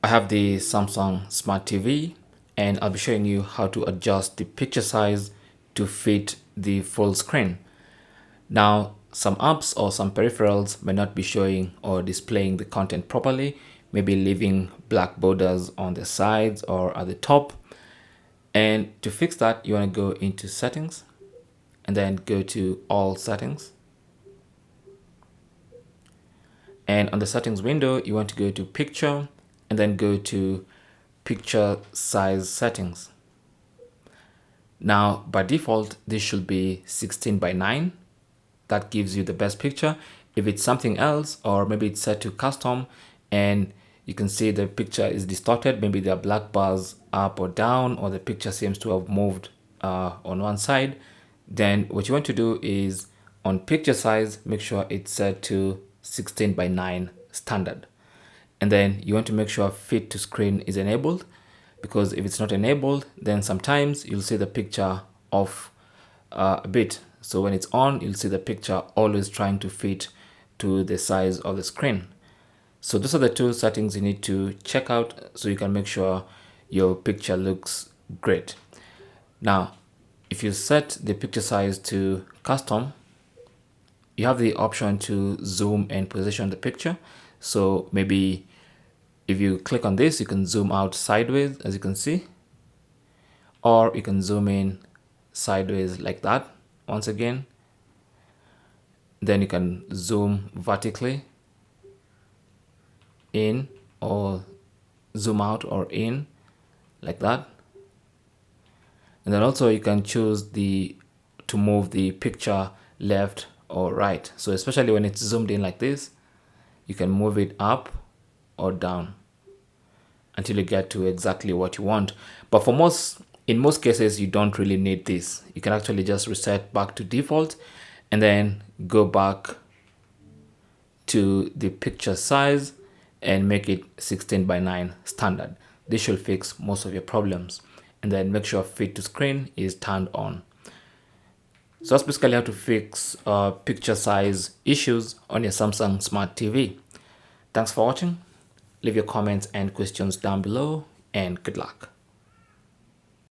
I have the Samsung Smart TV and I'll be showing you how to adjust the picture size to fit the full screen. Now, some apps or some peripherals may not be showing or displaying the content properly, maybe leaving black borders on the sides or at the top. And to fix that, you want to go into settings and then go to all settings. And on the settings window, you want to go to picture and then go to picture size settings. Now, by default, this should be 16:9. That gives you the best picture. If it's something else, or maybe it's set to custom and you can see the picture is distorted, maybe there are black bars up or down, or the picture seems to have moved on one side, then what you want to do is on picture size, make sure it's set to 16:9 standard. And then you want to make sure fit to screen is enabled, because if it's not enabled, then sometimes you'll see the picture off a bit. So when it's on, you'll see the picture always trying to fit to the size of the screen. So those are the two settings you need to check out so you can make sure your picture looks great. Now, if you set the picture size to custom, you have the option to zoom and position the picture. So maybe if you click on this, you can zoom out sideways, as you can see, or you can zoom in sideways like that once again. Then you can zoom vertically in, or zoom out or in like that. And then also you can choose to move the picture left or right. So especially when it's zoomed in like this, you can move it up or down until you get to exactly what you want. But in most cases, you don't really need this. You can actually just reset back to default and then go back to the picture size and make it 16:9 standard. This should fix most of your problems. And then make sure fit to screen is turned on. So that's basically how to fix picture size issues on your Samsung Smart TV. Thanks for watching. Leave your comments and questions down below, and good luck.